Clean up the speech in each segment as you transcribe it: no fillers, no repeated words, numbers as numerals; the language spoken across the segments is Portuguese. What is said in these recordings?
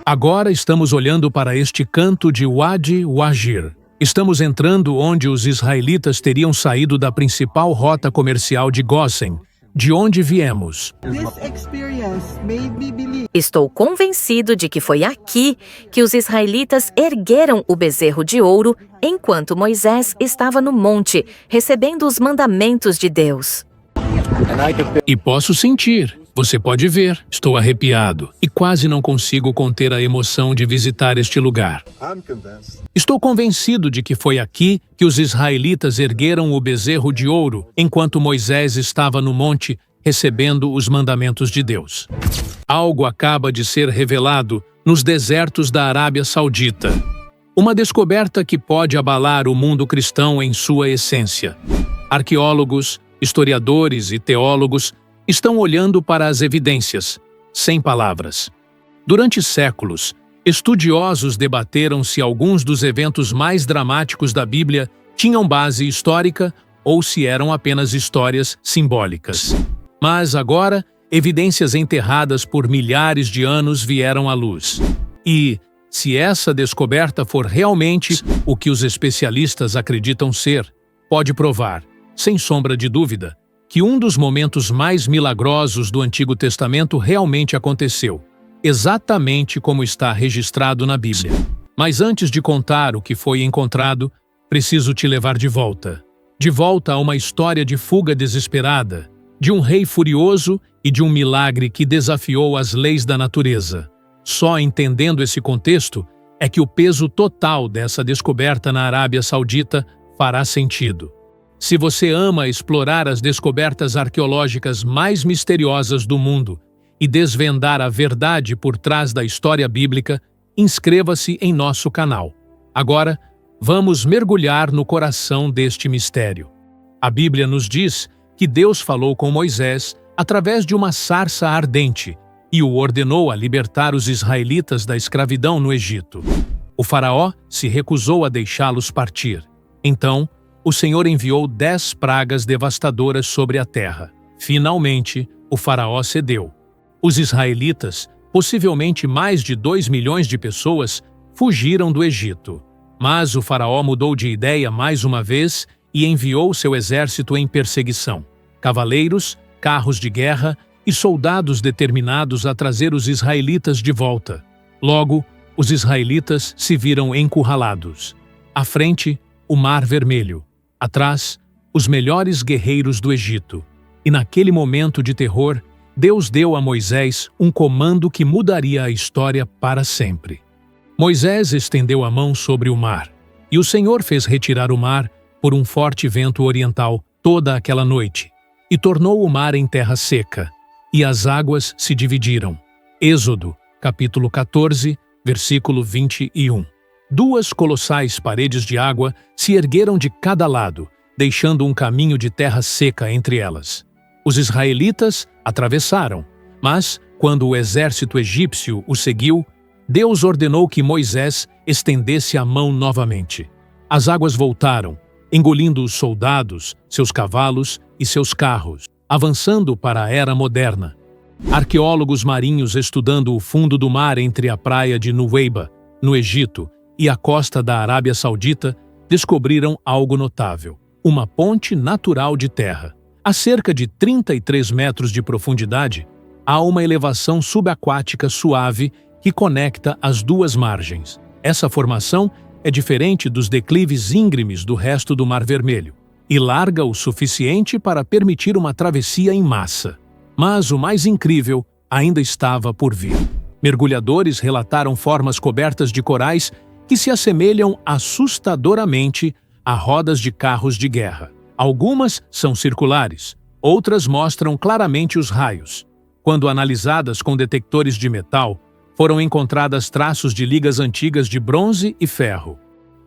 Agora estamos olhando para este canto de Wadi Wajir. Estamos entrando onde os israelitas teriam saído da principal rota comercial de Gósen, de onde viemos. Estou convencido de que foi aqui que os israelitas ergueram o bezerro de ouro enquanto Moisés estava no monte, recebendo os mandamentos de Deus. E posso sentir, você pode ver, estou arrepiado e quase não consigo conter a emoção de visitar este lugar. Estou convencido de que foi aqui que os israelitas ergueram o bezerro de ouro enquanto Moisés estava no monte recebendo os mandamentos de Deus. Algo acaba de ser revelado nos desertos da Arábia Saudita. Uma descoberta que pode abalar o mundo cristão em sua essência. Arqueólogos, historiadores e teólogos estão olhando para as evidências, sem palavras. Durante séculos, estudiosos debateram se alguns dos eventos mais dramáticos da Bíblia tinham base histórica ou se eram apenas histórias simbólicas. Mas agora, evidências enterradas por milhares de anos vieram à luz. E, se essa descoberta for realmente o que os especialistas acreditam ser, pode provar, sem sombra de dúvida, que um dos momentos mais milagrosos do Antigo Testamento realmente aconteceu, exatamente como está registrado na Bíblia. Mas antes de contar o que foi encontrado, preciso te levar de volta. De volta a uma história de fuga desesperada, de um rei furioso e de um milagre que desafiou as leis da natureza. Só entendendo esse contexto é que o peso total dessa descoberta na Arábia Saudita fará sentido. Se você ama explorar as descobertas arqueológicas mais misteriosas do mundo e desvendar a verdade por trás da história bíblica, inscreva-se em nosso canal. Agora, vamos mergulhar no coração deste mistério. A Bíblia nos diz que Deus falou com Moisés através de uma sarça ardente e o ordenou a libertar os israelitas da escravidão no Egito. O faraó se recusou a deixá-los partir. Então, o Senhor enviou 10 pragas devastadoras sobre a terra. Finalmente, o faraó cedeu. Os israelitas, possivelmente mais de 2 milhões de pessoas, fugiram do Egito. Mas o faraó mudou de ideia mais uma vez e enviou seu exército em perseguição. Cavaleiros, carros de guerra e soldados determinados a trazer os israelitas de volta. Logo, os israelitas se viram encurralados. À frente, o Mar Vermelho. Atrás, os melhores guerreiros do Egito. E naquele momento de terror, Deus deu a Moisés um comando que mudaria a história para sempre. Moisés estendeu a mão sobre o mar, e o Senhor fez retirar o mar por um forte vento oriental toda aquela noite, e tornou o mar em terra seca, e as águas se dividiram. Êxodo, capítulo 14, versículo 21. 2 colossais paredes de água se ergueram de cada lado, deixando um caminho de terra seca entre elas. Os israelitas atravessaram, mas, quando o exército egípcio os seguiu, Deus ordenou que Moisés estendesse a mão novamente. As águas voltaram, engolindo os soldados, seus cavalos e seus carros, avançando para a Era Moderna. Arqueólogos marinhos estudando o fundo do mar entre a praia de Nuweiba, no Egito, e a costa da Arábia Saudita, descobriram algo notável: uma ponte natural de terra. A cerca de 33 metros de profundidade, há uma elevação subaquática suave que conecta as duas margens. Essa formação é diferente dos declives íngremes do resto do Mar Vermelho e larga o suficiente para permitir uma travessia em massa. Mas o mais incrível ainda estava por vir. Mergulhadores relataram formas cobertas de corais que se assemelham assustadoramente a rodas de carros de guerra. Algumas são circulares, outras mostram claramente os raios. Quando analisadas com detectores de metal, foram encontradas traços de ligas antigas de bronze e ferro.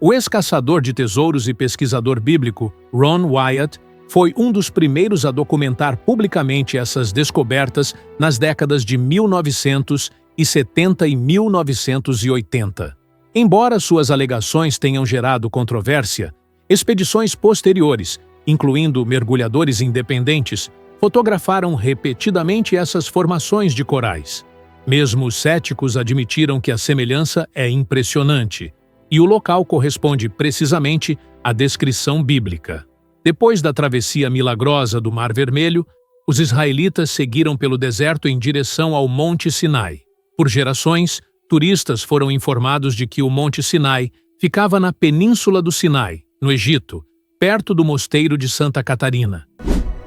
O ex-caçador de tesouros e pesquisador bíblico Ron Wyatt foi um dos primeiros a documentar publicamente essas descobertas nas décadas de 1970 e 1980. Embora suas alegações tenham gerado controvérsia, expedições posteriores, incluindo mergulhadores independentes, fotografaram repetidamente essas formações de corais. Mesmo os céticos admitiram que a semelhança é impressionante, e o local corresponde precisamente à descrição bíblica. Depois da travessia milagrosa do Mar Vermelho, os israelitas seguiram pelo deserto em direção ao Monte Sinai. Por gerações, turistas foram informados de que o Monte Sinai ficava na Península do Sinai, no Egito, perto do mosteiro de Santa Catarina.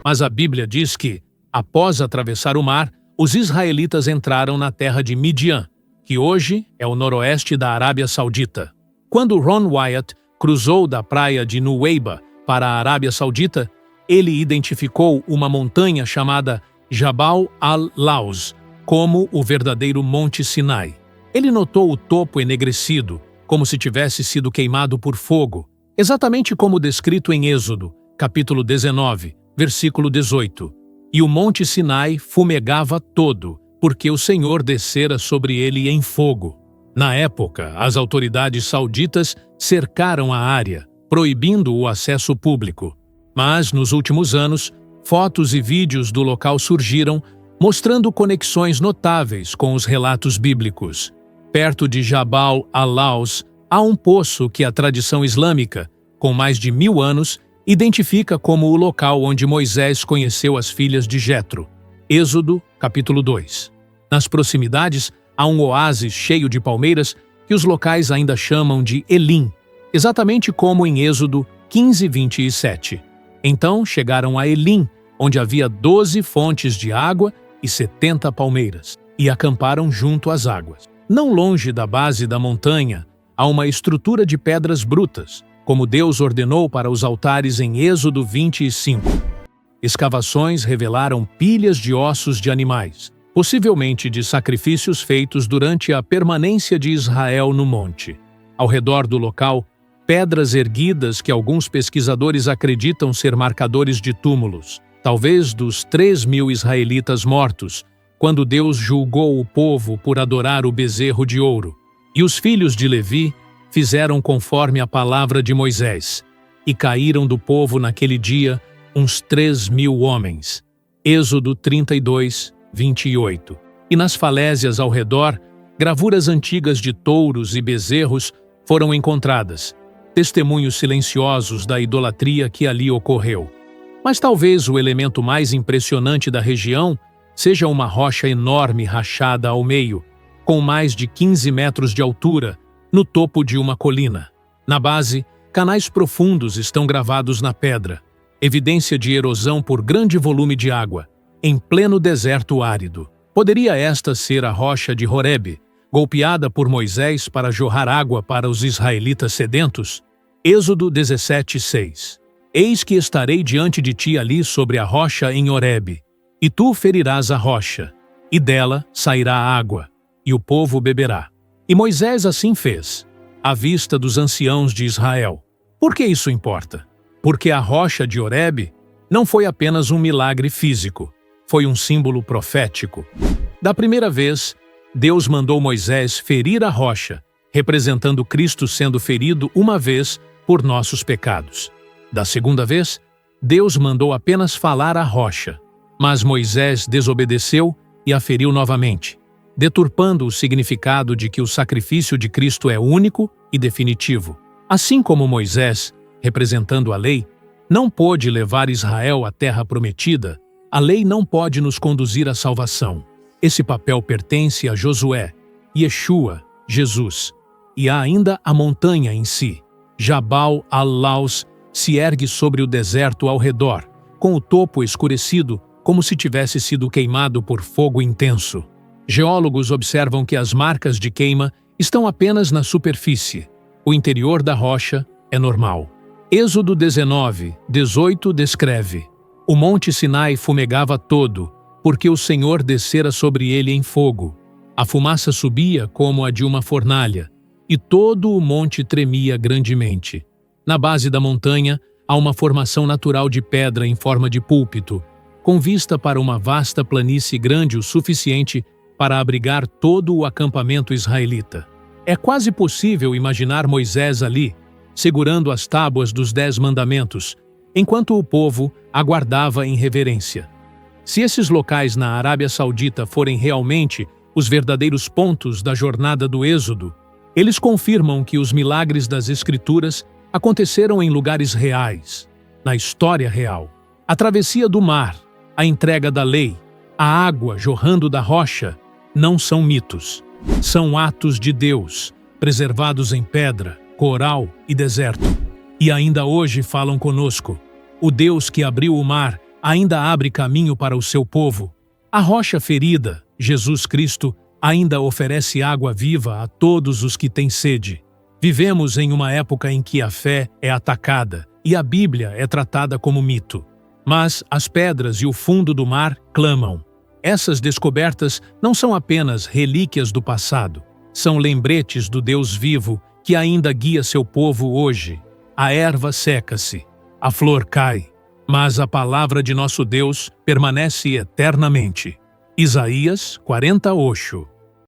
Mas a Bíblia diz que, após atravessar o mar, os israelitas entraram na terra de Midian, que hoje é o noroeste da Arábia Saudita. Quando Ron Wyatt cruzou da praia de Nuweiba para a Arábia Saudita, ele identificou uma montanha chamada Jabal al-Laus como o verdadeiro Monte Sinai. Ele notou o topo enegrecido, como se tivesse sido queimado por fogo, exatamente como descrito em Êxodo, capítulo 19, versículo 18. E o Monte Sinai fumegava todo, porque o Senhor descera sobre ele em fogo. Na época, as autoridades sauditas cercaram a área, proibindo o acesso público. Mas, nos últimos anos, fotos e vídeos do local surgiram, mostrando conexões notáveis com os relatos bíblicos. Perto de Jabal al-Laus, há um poço que a tradição islâmica, com mais de 1000 anos, identifica como o local onde Moisés conheceu as filhas de Jetro. Êxodo, capítulo 2. Nas proximidades, há um oásis cheio de palmeiras que os locais ainda chamam de Elim, exatamente como em Êxodo 15, 27. Então chegaram a Elim, onde havia 12 fontes de água e 70 palmeiras, e acamparam junto às águas. Não longe da base da montanha, há uma estrutura de pedras brutas, como Deus ordenou para os altares em Êxodo 25. Escavações revelaram pilhas de ossos de animais, possivelmente de sacrifícios feitos durante a permanência de Israel no monte. Ao redor do local, pedras erguidas que alguns pesquisadores acreditam ser marcadores de túmulos, talvez dos 3.000 israelitas mortos, quando Deus julgou o povo por adorar o bezerro de ouro. E os filhos de Levi fizeram conforme a palavra de Moisés, e caíram do povo naquele dia uns 3.000 homens. Êxodo 32, 28. E nas falésias ao redor, gravuras antigas de touros e bezerros foram encontradas, testemunhos silenciosos da idolatria que ali ocorreu. Mas talvez o elemento mais impressionante da região seja uma rocha enorme rachada ao meio, com mais de 15 metros de altura, no topo de uma colina. Na base, canais profundos estão gravados na pedra, evidência de erosão por grande volume de água, em pleno deserto árido. Poderia esta ser a rocha de Horebe, golpeada por Moisés para jorrar água para os israelitas sedentos? Êxodo 17, 6. Eis que estarei diante de ti ali sobre a rocha em Horebe, e tu ferirás a rocha, e dela sairá água, e o povo beberá. E Moisés assim fez, à vista dos anciãos de Israel. Por que isso importa? Porque a rocha de Horebe não foi apenas um milagre físico, foi um símbolo profético. Da primeira vez, Deus mandou Moisés ferir a rocha, representando Cristo sendo ferido uma vez por nossos pecados. Da segunda vez, Deus mandou apenas falar à rocha, mas Moisés desobedeceu e a feriu novamente, deturpando o significado de que o sacrifício de Cristo é único e definitivo. Assim como Moisés, representando a lei, não pôde levar Israel à terra prometida, a lei não pode nos conduzir à salvação. Esse papel pertence a Josué, Yeshua, Jesus, e há ainda a montanha em si. Jabal al-Laus se ergue sobre o deserto ao redor, com o topo escurecido como se tivesse sido queimado por fogo intenso. Geólogos observam que as marcas de queima estão apenas na superfície. O interior da rocha é normal. Êxodo 19, 18 descreve: o monte Sinai fumegava todo, porque o Senhor descera sobre ele em fogo. A fumaça subia como a de uma fornalha, e todo o monte tremia grandemente. Na base da montanha, há uma formação natural de pedra em forma de púlpito, com vista para uma vasta planície grande o suficiente para abrigar todo o acampamento israelita. É quase possível imaginar Moisés ali, segurando as tábuas dos 10 mandamentos, enquanto o povo aguardava em reverência. Se esses locais na Arábia Saudita forem realmente os verdadeiros pontos da jornada do Êxodo. Eles confirmam que os milagres das Escrituras aconteceram em lugares reais, na história real. A travessia do mar, a entrega da lei, a água jorrando da rocha, não são mitos. São atos de Deus, preservados em pedra, coral e deserto. E ainda hoje falam conosco. O Deus que abriu o mar ainda abre caminho para o seu povo. A rocha ferida, Jesus Cristo, ainda oferece água viva a todos os que têm sede. Vivemos em uma época em que a fé é atacada e a Bíblia é tratada como mito. Mas as pedras e o fundo do mar clamam. Essas descobertas não são apenas relíquias do passado, são lembretes do Deus vivo que ainda guia seu povo hoje. A erva seca-se, a flor cai, mas a palavra de nosso Deus permanece eternamente. Isaías 40:8.